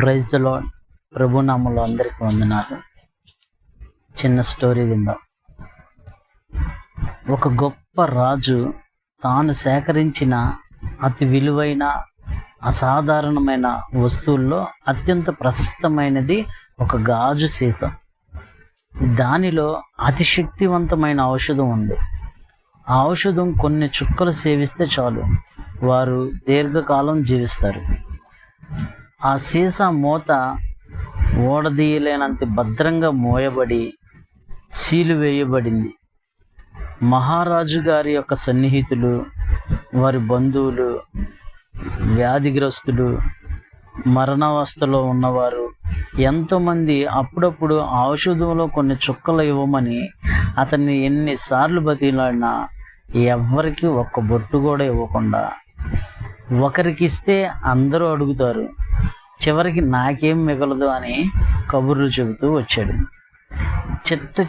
Praise the lord. ప్రభు నామములో అందరికీ వందనాలు. చిన్న స్టోరీ విందాం. ఒక గొప్ప రాజు తాను సేకరించిన అతి విలువైన అసాధారణమైన వస్తువుల్లో అత్యంత ప్రశస్తమైనది ఒక గాజు సీసా. దానిలో అతి శక్తివంతమైన ఔషధం ఉంది. ఆ ఔషధం కొన్ని చుక్కలు సేవిస్తే చాలు, వారు దీర్ఘకాలం జీవిస్తారు. ఆ సీసా మూత ఓడదీయలేనంత భద్రంగా మోయబడి సీలు వేయబడింది. మహారాజు గారి యొక్క సన్నిహితులు, వారి బంధువులు, వ్యాధిగ్రస్తులు, మరణావస్థలో ఉన్నవారు ఎంతోమంది అప్పుడప్పుడు ఔషధంలో కొన్ని చుక్కలు ఇవ్వమని అతన్ని ఎన్నిసార్లు బతిలాడినా ఎవ్వరికి ఒక్క బొట్టు కూడా ఇవ్వకుండా, ఒకరికి ఇస్తే అందరూ అడుగుతారు, చివరికి నాకేం మిగలదు అని కబుర్లు చెబుతూ వచ్చాడు.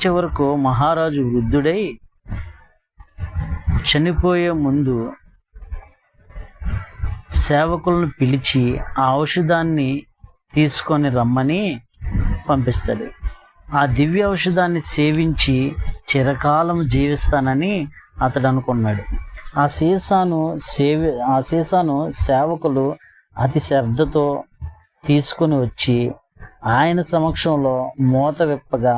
చివరకు మహారాజు వృద్ధుడై చనిపోయే ముందు సేవకులను పిలిచి ఆ ఔషధాన్ని తీసుకొని రమ్మని పంపిస్తాడు. ఆ దివ్య ఔషధాన్ని సేవించి చిరకాలం జీవిస్తానని అతడు అనుకున్నాడు. ఆ సీసాను సేవకులు అతి శ్రద్ధతో తీసుకొని వచ్చి ఆయన సమక్షంలో మూత విప్పగా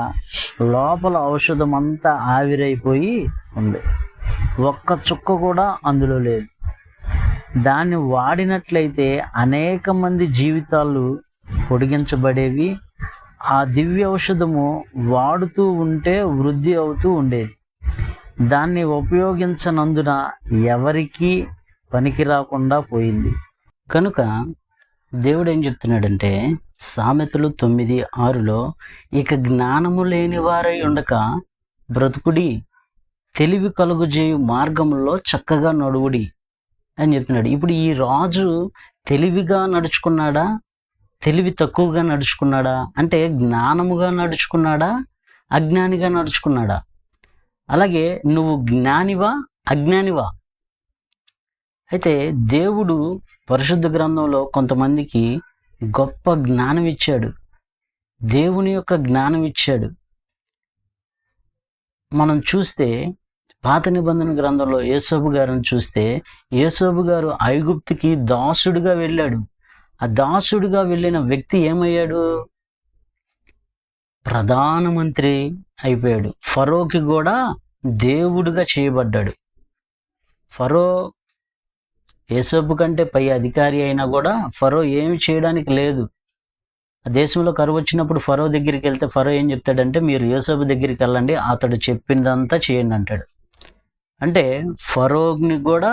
లోపల ఔషధం అంతా ఆవిరైపోయి ఉంది. ఒక్క చుక్క కూడా అందులో లేదు. దాన్ని వాడినట్లయితే అనేక మంది జీవితాలు పొడిగించబడేవి. ఆ దివ్య ఔషధము వాడుతూ ఉంటే వృద్ధి అవుతూ ఉండేది. దాన్ని ఉపయోగించనందున ఎవరికీ పనికి రాకుండా పోయింది. కనుక దేవుడు ఏం చెప్తున్నాడంటే, సామెతలు 9:6లో ఇక జ్ఞానము లేని వారై ఉండక బ్రతుకుడి, తెలివి కలుగుజేయు మార్గంలో చక్కగా నడువుడి అని చెప్తున్నాడు. ఇప్పుడు ఈ రాజు తెలివిగా నడుచుకున్నాడా, తెలివి తక్కువగా నడుచుకున్నాడా అంటే జ్ఞానముగా నడుచుకున్నాడా, అజ్ఞానిగా నడుచుకున్నాడా? అలాగే నువ్వు జ్ఞానివా, అజ్ఞానివా? అయితే దేవుడు పరిశుద్ధ గ్రంథంలో కొంతమందికి గొప్ప జ్ఞానం ఇచ్చాడు, దేవుని యొక్క జ్ఞానం ఇచ్చాడు. మనం చూస్తే పాత నిబంధన గ్రంథంలో యోసేపు గారిని చూస్తే, యోసేపు గారు ఐగుప్తుకి దాసుడిగా వెళ్ళాడు. ఆ దాసుడిగా వెళ్ళిన వ్యక్తి ఏమయ్యాడు? ప్రధానమంత్రి అయిపోయాడు. ఫరోకి కూడా దేవుడిగా చేయబడ్డాడు. ఫరో యోసేపు కంటే పై అధికారి అయినా కూడా ఫరో ఏమి చేయడానికి లేదు. ఆ దేశంలో కరువు వచ్చినప్పుడు ఫరో దగ్గరికి వెళ్తే ఫరో ఏం చెప్తాడంటే, మీరు యోసేపు దగ్గరికి వెళ్ళండి, అతడు చెప్పిందంతా చేయండి అంటాడు. అంటే ఫరోని కూడా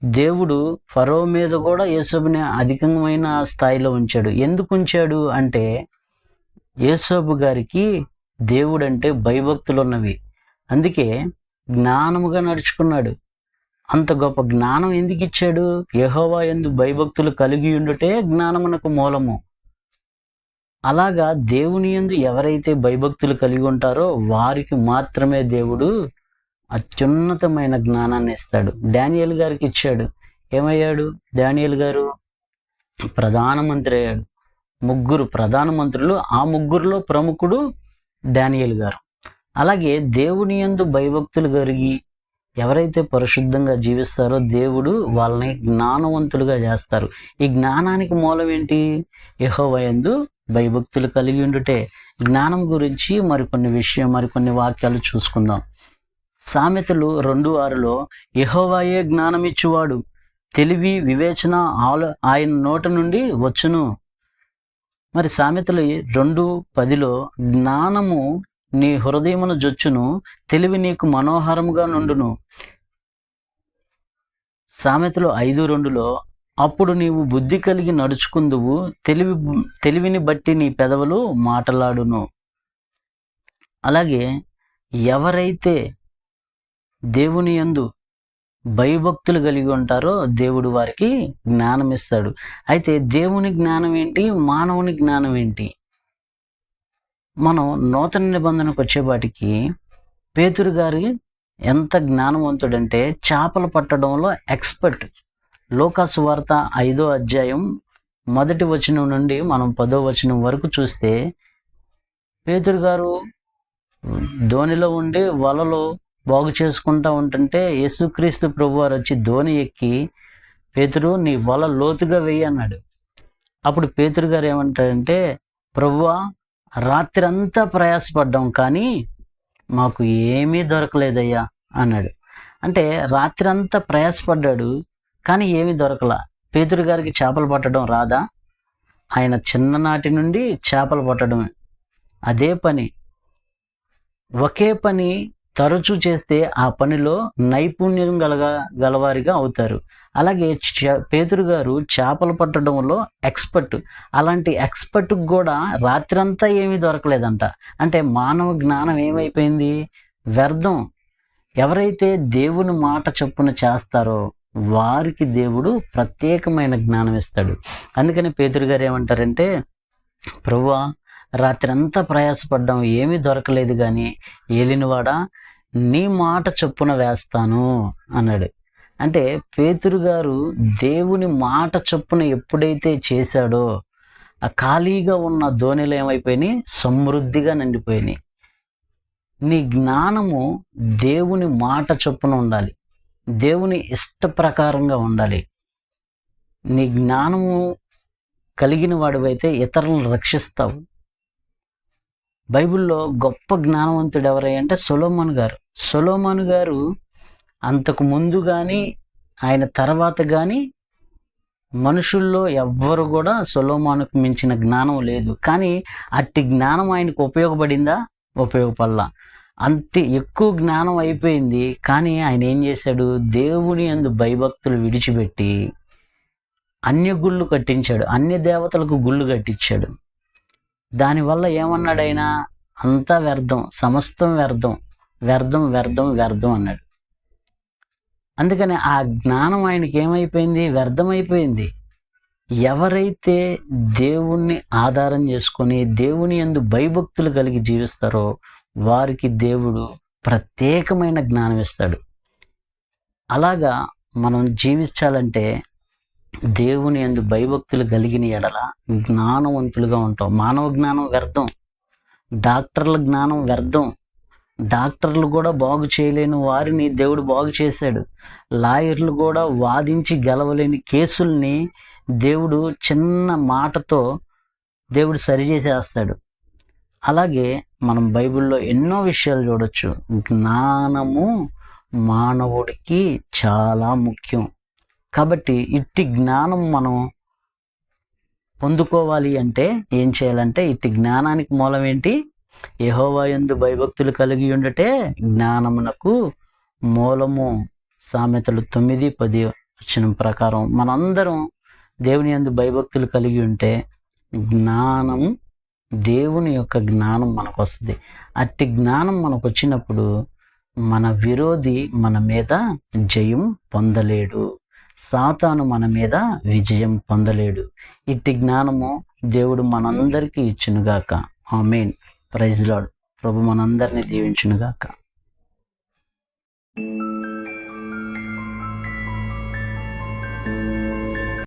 దేవుడు ఫరో మీద కూడా యోసేపుని అధికమైన స్థాయిలో ఉంచాడు. ఎందుకు ఉంచాడు అంటే, యోసేపు గారికి దేవుడు అంటే భయభక్తులు ఉన్నవి. అందుకే జ్ఞానముగా నడుచుకున్నాడు. అంత గొప్ప జ్ఞానం ఎందుకు ఇచ్చాడు? యెహోవా యందు భయభక్తులు కలిగి ఉండుటే జ్ఞానమునకు మూలము. అలాగా దేవుని యందు ఎవరైతే భయభక్తులు కలిగి ఉంటారో వారికి మాత్రమే దేవుడు అత్యున్నతమైన జ్ఞానాన్ని ఇస్తాడు. డానియేలు గారికి ఇచ్చాడు. ఏమయ్యాడు డానియేలు గారు? ప్రధానమంత్రి అయ్యాడు. 3 ప్రధానమంత్రులు, ఆ 3లో ప్రముఖుడు డానియేలు గారు. అలాగే దేవుని యందు భయభక్తులు కలిగి ఎవరైతే పరిశుద్ధంగా జీవిస్తారో దేవుడు వాళ్ళని జ్ఞానవంతులుగా చేస్తారు. ఈ జ్ఞానానికి మూలం ఏంటి? యెహోవా యందు భయభక్తులు కలిగి ఉండుటే. జ్ఞానం గురించి మరికొన్ని వాక్యాలు చూసుకుందాం. సామెతలు 2:6లో యెహోవాయే జ్ఞానమిచ్చువాడు, తెలివి వివేచన ఆయన నోట నుండి వచ్చును. మరి సామెతలు 2:10లో జ్ఞానము నీ హృదయమును జొచ్చును, తెలివి నీకు మనోహరముగా నుండును. సామెతలు 5:2లో అప్పుడు నీవు బుద్ధి కలిగి నడుచుకుందువు, తెలివిని బట్టి నీ పెదవులు మాటలాడును. అలాగే ఎవరైతే దేవుని యందు భయభక్తులు కలిగి ఉంటారో దేవుడు వారికి జ్ఞానం ఇస్తాడు. అయితే దేవుని జ్ఞానం ఏంటి, మానవుని జ్ఞానం ఏంటి? మనం నూతన నిబంధనకు వచ్చేపాటికి పేతురు గారి ఎంత జ్ఞానవంతుడంటే చేపలు పట్టడంలో ఎక్స్పర్ట్. లూకా సువార్త 5వ అధ్యాయం మొదటి వచనం నుండి మనం 10వ వచనం వరకు చూస్తే పేతురు గారు ధోనిలో ఉండి వలలో బాగు చేసుకుంటా ఉంటుంటే యేసుక్రీస్తు ప్రభువారు వచ్చి ధోని ఎక్కి, పేతురు నీ వల లోతుగా వెయ్యి అన్నాడు. అప్పుడు పేతురు గారు ఏమంటాడంటే, ప్రభువా రాత్రి అంతా ప్రయాసపడ్డాం కానీ మాకు ఏమీ దొరకలేదయ్యా అన్నాడు. అంటే రాత్రి అంతా ప్రయాసపడ్డాడు కానీ ఏమీ దొరకలా. పేతురు గారికి చేపలు పట్టడం రాదా? ఆయన చిన్ననాటి నుండి చేపలు పట్టడమే, అదే పని. ఒకే పని తరచూ చేస్తే ఆ పనిలో నైపుణ్యం గలవారిగా అవుతారు. అలాగే పేతురు గారు చేపలు పట్టడంలో ఎక్స్పర్ట్. అలాంటి ఎక్స్పర్ట్కి కూడా రాత్రంతా ఏమీ దొరకలేదంట. అంటే మానవ జ్ఞానం ఏమైపోయింది? వ్యర్థం. ఎవరైతే దేవుని మాట చొప్పున చేస్తారో వారికి దేవుడు ప్రత్యేకమైన జ్ఞానం ఇస్తాడు. అందుకని పేతురు గారు ఏమంటారంటే, ప్రభువా రాత్రి అంతా ప్రయాసపడ్డాం ఏమీ దొరకలేదు కానీ ఏలినవాడా నీ మాట చొప్పున వేస్తాను అన్నాడు. అంటే పేతురు గారు దేవుని మాట చొప్పున ఎప్పుడైతే చేశాడో ఆ ఖాళీగా ఉన్న ధోనిలో ఏమైపోయినాయి? సమృద్ధిగా నిండిపోయినాయి. నీ జ్ఞానము దేవుని మాట చొప్పున ఉండాలి, దేవుని ఇష్ట ప్రకారంగా ఉండాలి. నీ జ్ఞానము కలిగిన వాడివైతే ఇతరులను రక్షిస్తావు. బైబిల్లో గొప్ప జ్ఞానవంతుడు ఎవరంటే సొలొమోను గారు. సొలొమోను గారు అంతకు ముందు కానీ ఆయన తర్వాత కానీ మనుషుల్లో ఎవ్వరు కూడా సొలొమోనుకు మించిన జ్ఞానం లేదు. కానీ అట్టి జ్ఞానం ఆయనకు ఉపయోగపడిందా? ఉపయోగపడలా. అంతే ఎక్కువ జ్ఞానం అయిపోయింది కానీ ఆయన ఏం చేశాడు? దేవుని యందు భయభక్తులు విడిచిపెట్టి అన్య గుళ్ళు కట్టించాడు, అన్య దేవతలకు గుళ్ళు కట్టించాడు. దానివల్ల ఏమన్నాడు ఆయన? అంతా వ్యర్థం, సమస్తం వ్యర్థం, వ్యర్థం వ్యర్థం వ్యర్థం అన్నాడు. అందుకని ఆ జ్ఞానం ఆయనకి ఏమైపోయింది? వ్యర్థమైపోయింది. ఎవరైతే దేవుణ్ణి ఆధారం చేసుకొని దేవుని యందు భయభక్తులు కలిగి జీవిస్తారో వారికి దేవుడు ప్రత్యేకమైన జ్ఞానం ఇస్తాడు. అలాగా మనం జీవించాలంటే దేవుని యందు భయభక్తులు కలిగిన ఎడల జ్ఞానవంతులుగా ఉంటాం. మానవ జ్ఞానం వ్యర్థం, డాక్టర్ల జ్ఞానం వ్యర్థం. డాక్టర్లు కూడా బాగు చేయలేని వారిని దేవుడు బాగు చేశాడు. లాయర్లు కూడా వాదించి గెలవలేని కేసుల్ని దేవుడు చిన్న మాటతో దేవుడు సరిచేసేస్తాడు. అలాగే మనం బైబిల్లో ఎన్నో విషయాలు చూడొచ్చు. జ్ఞానము మానవుడికి చాలా ముఖ్యం. కాబట్టి ఇట్టి జ్ఞానం మనం పొందుకోవాలి అంటే ఏం చేయాలంటే, ఇట్టి జ్ఞానానికి మూలం ఏంటి? యెహోవా యందు భయభక్తులు కలిగి ఉండటే జ్ఞానమునకు మూలము. సామెతలు 9:10 వచనం ప్రకారం మనందరం దేవుని యందు భయభక్తులు కలిగి ఉంటే జ్ఞానం, దేవుని యొక్క జ్ఞానం మనకు వస్తుంది. అట్టి జ్ఞానం మనకు వచ్చినప్పుడు మన విరోధి మన మీద జయం పొందలేడు, సాతాను మన మీద విజయం పొందలేడు. ఇట్టి జ్ఞానము దేవుడు మనందరికీ ఇచ్చునుగాక. ఆమేన్. Praise lord. ప్రభు మనందరినీ దీవించునుగాక.